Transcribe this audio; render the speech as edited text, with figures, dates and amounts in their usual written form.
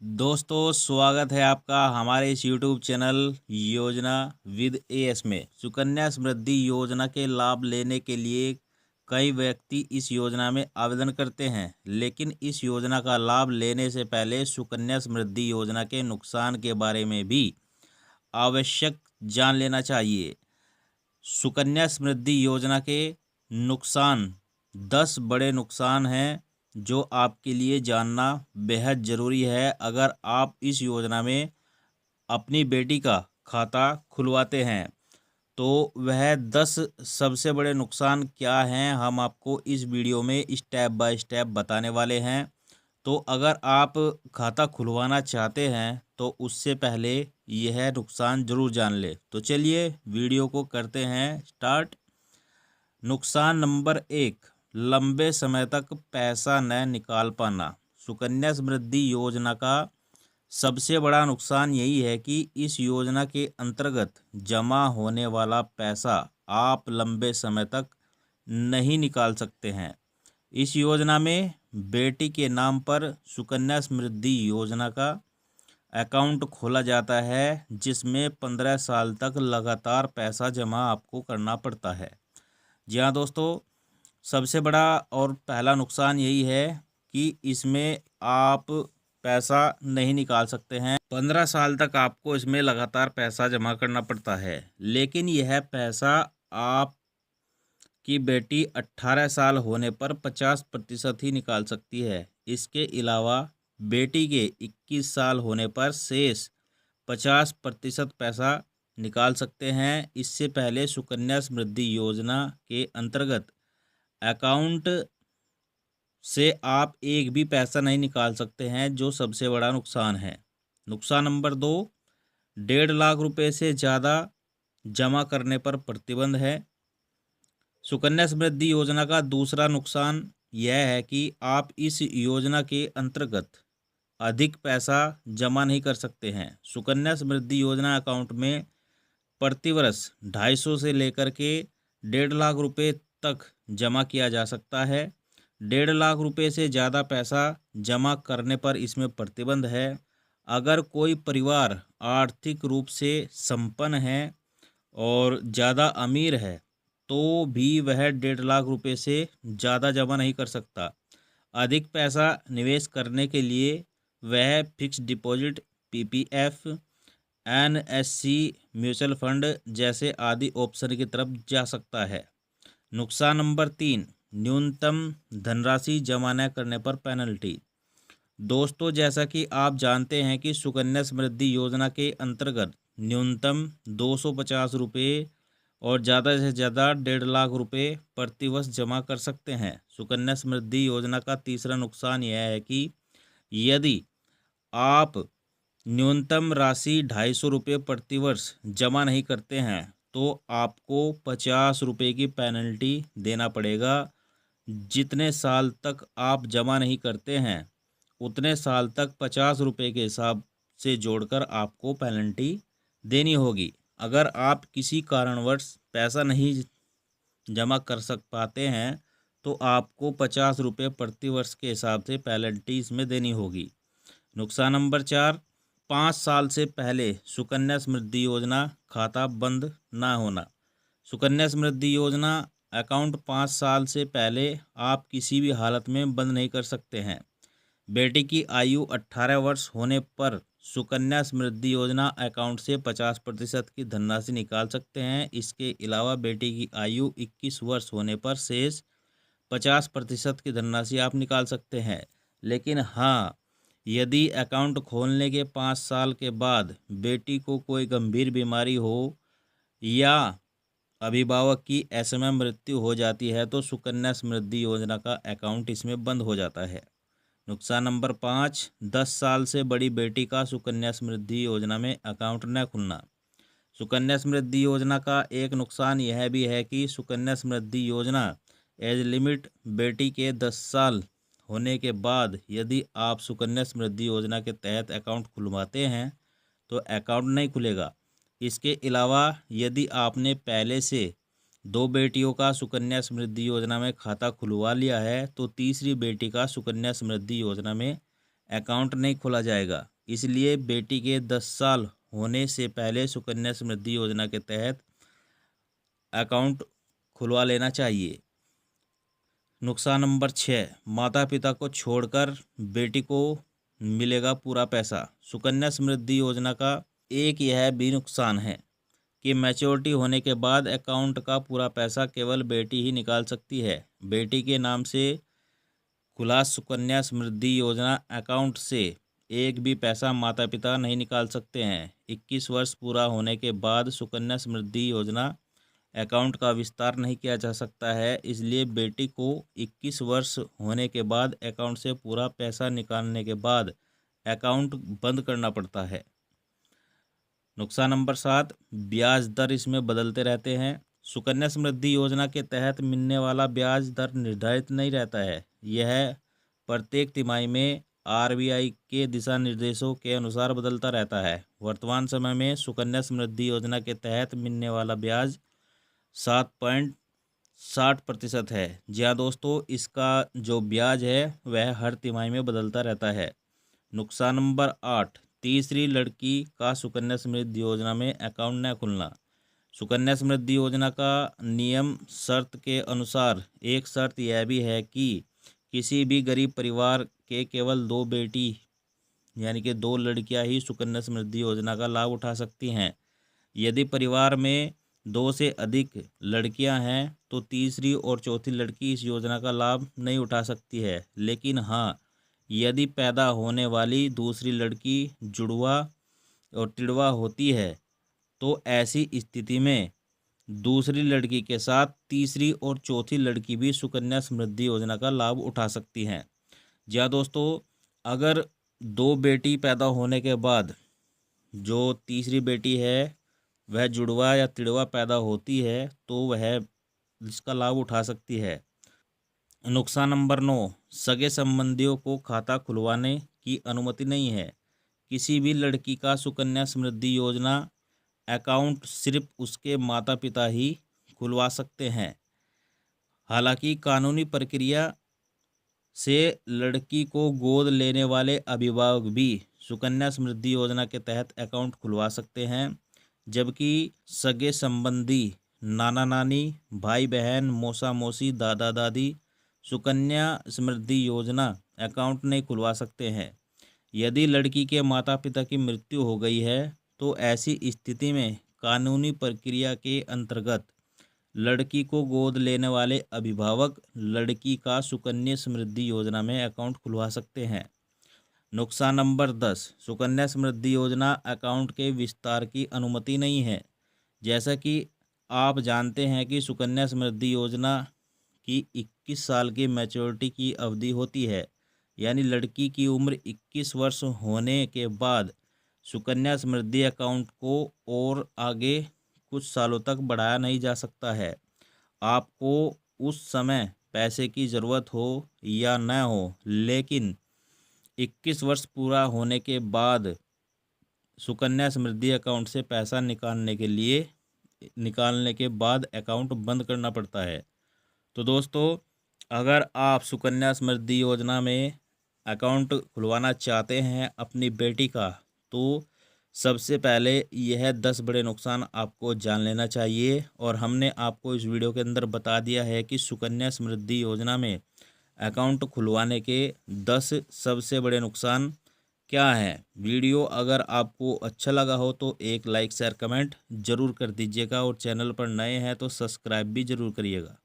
दोस्तों, स्वागत है आपका हमारे इस यूट्यूब चैनल योजना विद एएस में। सुकन्या समृद्धि योजना के लाभ लेने के लिए कई व्यक्ति इस योजना में आवेदन करते हैं, लेकिन इस योजना का लाभ लेने से पहले सुकन्या समृद्धि योजना के नुकसान के बारे में भी आवश्यक जान लेना चाहिए। सुकन्या समृद्धि योजना के नुकसान 10 बड़े नुकसान हैं जो आपके लिए जानना बेहद ज़रूरी है। अगर आप इस योजना में अपनी बेटी का खाता खुलवाते हैं तो वह 10 सबसे बड़े नुकसान क्या हैं, हम आपको इस वीडियो में स्टेप बाय स्टेप बताने वाले हैं। तो अगर आप खाता खुलवाना चाहते हैं तो उससे पहले यह नुकसान ज़रूर जान ले। तो चलिए वीडियो को करते हैं स्टार्ट। नुकसान नंबर 1, लंबे समय तक पैसा न निकाल पाना। सुकन्या समृद्धि योजना का सबसे बड़ा नुकसान यही है कि इस योजना के अंतर्गत जमा होने वाला पैसा आप लंबे समय तक नहीं निकाल सकते हैं। इस योजना में बेटी के नाम पर सुकन्या समृद्धि योजना का अकाउंट खोला जाता है, जिसमें 15 साल तक लगातार पैसा जमा आपको करना पड़ता है। जी हाँ दोस्तों, सबसे बड़ा और पहला नुकसान यही है कि इसमें आप पैसा नहीं निकाल सकते हैं। 15 साल तक आपको इसमें लगातार पैसा जमा करना पड़ता है, लेकिन यह पैसा आपकी बेटी 18 साल होने पर 50% ही निकाल सकती है। इसके अलावा बेटी के 21 साल होने पर शेष 50% पैसा निकाल सकते हैं। इससे पहले सुकन्या समृद्धि योजना के अंतर्गत अकाउंट से आप एक भी पैसा नहीं निकाल सकते हैं, जो सबसे बड़ा नुकसान है। नुकसान नंबर 2, 1.5 लाख रुपए से ज़्यादा जमा करने पर प्रतिबंध है। सुकन्या समृद्धि योजना का दूसरा नुकसान यह है कि आप इस योजना के अंतर्गत अधिक पैसा जमा नहीं कर सकते हैं। सुकन्या समृद्धि योजना अकाउंट में प्रतिवर्ष 250 से लेकर के 1.5 लाख रुपए तक जमा किया जा सकता है। 1.5 लाख रुपए से ज़्यादा पैसा जमा करने पर इसमें प्रतिबंध है। अगर कोई परिवार आर्थिक रूप से संपन्न है और ज़्यादा अमीर है तो भी वह 1.5 लाख रुपए से ज़्यादा जमा नहीं कर सकता। अधिक पैसा निवेश करने के लिए वह fix deposit, PPF, NSC, mutual fund जैसे आदि ऑप्शन की तरफ जा सकता है। नुकसान नंबर 3, न्यूनतम धनराशि जमा न करने पर पेनल्टी। दोस्तों, जैसा कि आप जानते हैं कि सुकन्या समृद्धि योजना के अंतर्गत न्यूनतम 250 रुपये और ज़्यादा से ज़्यादा 1.5 लाख रुपये प्रतिवर्ष जमा कर सकते हैं। सुकन्या समृद्धि योजना का तीसरा नुकसान यह है कि यदि आप न्यूनतम राशि 250 रुपये प्रतिवर्ष जमा नहीं करते हैं तो आपको 50 रुपये की पेनल्टी देना पड़ेगा। जितने साल तक आप जमा नहीं करते हैं उतने साल तक 50 रुपये के हिसाब से जोड़कर आपको पेनल्टी देनी होगी। अगर आप किसी कारणवश पैसा नहीं जमा कर पाते हैं तो आपको 50 रुपये प्रतिवर्ष के हिसाब से पेनल्टी इसमें देनी होगी। नुकसान नंबर 4, 5 साल से पहले सुकन्या समृद्धि योजना खाता बंद ना होना। सुकन्या समृद्धि योजना अकाउंट 5 साल से पहले आप किसी भी हालत में बंद नहीं कर सकते हैं। बेटी की आयु 18 वर्ष होने पर सुकन्या समृद्धि योजना अकाउंट से 50% की धनराशि निकाल सकते हैं। इसके अलावा बेटी की आयु 21 वर्ष होने पर शेष 50% की धनराशि आप निकाल सकते हैं। लेकिन हाँ, यदि अकाउंट खोलने के 5 साल के बाद बेटी को कोई गंभीर बीमारी हो या अभिभावक की असमय मृत्यु हो जाती है तो सुकन्या समृद्धि योजना का अकाउंट इसमें बंद हो जाता है। नुकसान नंबर 5, 10 साल से बड़ी बेटी का सुकन्या समृद्धि योजना में अकाउंट न खुलना। सुकन्या समृद्धि योजना का एक नुकसान यह भी है कि सुकन्या समृद्धि योजना एज लिमिट बेटी के 10 साल होने के बाद यदि आप सुकन्या समृद्धि योजना के तहत अकाउंट खुलवाते हैं तो अकाउंट नहीं खुलेगा। इसके अलावा यदि आपने पहले से 2 बेटियों का सुकन्या समृद्धि योजना में खाता खुलवा लिया है तो तीसरी बेटी का सुकन्या समृद्धि योजना में अकाउंट नहीं खोला जाएगा। इसलिए बेटी के 10 साल होने से पहले सुकन्या समृद्धि योजना के तहत अकाउंट खुलवा लेना चाहिए। नुकसान नंबर 6, माता पिता को छोड़कर बेटी को मिलेगा पूरा पैसा। सुकन्या समृद्धि योजना का एक यह भी नुकसान है कि मैच्योरिटी होने के बाद अकाउंट का पूरा पैसा केवल बेटी ही निकाल सकती है। बेटी के नाम से खुला सुकन्या समृद्धि योजना अकाउंट से एक भी पैसा माता पिता नहीं निकाल सकते हैं। 21 वर्ष पूरा होने के बाद सुकन्या समृद्धि योजना अकाउंट का विस्तार नहीं किया जा सकता है, इसलिए बेटी को 21 वर्ष होने के बाद अकाउंट से पूरा पैसा निकालने के बाद अकाउंट बंद करना पड़ता है। नुकसान नंबर 7, ब्याज दर इसमें बदलते रहते हैं। सुकन्या समृद्धि योजना के तहत मिलने वाला ब्याज दर निर्धारित नहीं रहता है। यह प्रत्येक तिमाही में RBI के दिशा निर्देशों के अनुसार बदलता रहता है। वर्तमान समय में सुकन्या समृद्धि योजना के तहत मिलने वाला ब्याज 7.60% है। जी हाँ दोस्तों, इसका जो ब्याज है वह हर तिमाही में बदलता रहता है। नुकसान नंबर 8, तीसरी लड़की का सुकन्या समृद्धि योजना में अकाउंट न खुलना। सुकन्या समृद्धि योजना का नियम शर्त के अनुसार एक शर्त यह भी है कि किसी भी गरीब परिवार के केवल 2 बेटी यानी कि 2 लड़कियां ही सुकन्या समृद्धि योजना का लाभ उठा सकती हैं। यदि परिवार में 2 से अधिक लड़कियां हैं तो तीसरी और चौथी लड़की इस योजना का लाभ नहीं उठा सकती है। लेकिन हाँ, यदि पैदा होने वाली दूसरी लड़की जुड़वा और तिड़वा होती है तो ऐसी स्थिति में दूसरी लड़की के साथ तीसरी और चौथी लड़की भी सुकन्या समृद्धि योजना का लाभ उठा सकती हैं। जी हाँ दोस्तों, अगर 2 बेटी पैदा होने के बाद जो तीसरी बेटी है वह जुड़वा या तिड़वा पैदा होती है तो वह इसका लाभ उठा सकती है। नुकसान नंबर 9, सगे संबंधियों को खाता खुलवाने की अनुमति नहीं है। किसी भी लड़की का सुकन्या समृद्धि योजना अकाउंट सिर्फ उसके माता पिता ही खुलवा सकते हैं। हालांकि कानूनी प्रक्रिया से लड़की को गोद लेने वाले अभिभावक भी सुकन्या समृद्धि योजना के तहत अकाउंट खुलवा सकते हैं, जबकि सगे संबंधी नाना नानी, भाई बहन, मौसा मौसी, दादा दादी सुकन्या समृद्धि योजना अकाउंट नहीं खुलवा सकते हैं। यदि लड़की के माता पिता की मृत्यु हो गई है तो ऐसी स्थिति में कानूनी प्रक्रिया के अंतर्गत लड़की को गोद लेने वाले अभिभावक लड़की का सुकन्या समृद्धि योजना में अकाउंट खुलवा सकते हैं। नुकसान नंबर 10, सुकन्या समृद्धि योजना अकाउंट के विस्तार की अनुमति नहीं है। जैसा कि आप जानते हैं कि सुकन्या समृद्धि योजना की 21 साल की मैच्योरिटी की अवधि होती है, यानी लड़की की उम्र 21 वर्ष होने के बाद सुकन्या समृद्धि अकाउंट को और आगे कुछ सालों तक बढ़ाया नहीं जा सकता है। आपको उस समय पैसे की ज़रूरत हो या न हो, लेकिन 21 वर्ष पूरा होने के बाद सुकन्या समृद्धि अकाउंट से पैसा निकालने के बाद अकाउंट बंद करना पड़ता है। तो दोस्तों, अगर आप सुकन्या समृद्धि योजना में अकाउंट खुलवाना चाहते हैं अपनी बेटी का, तो सबसे पहले यह 10 बड़े नुकसान आपको जान लेना चाहिए। और हमने आपको इस वीडियो के अंदर बता दिया है कि सुकन्या समृद्धि योजना में अकाउंट खुलवाने के 10 सबसे बड़े नुकसान क्या हैं। वीडियो अगर आपको अच्छा लगा हो तो एक लाइक शेयर कमेंट ज़रूर कर दीजिएगा और चैनल पर नए हैं तो सब्सक्राइब भी ज़रूर करिएगा।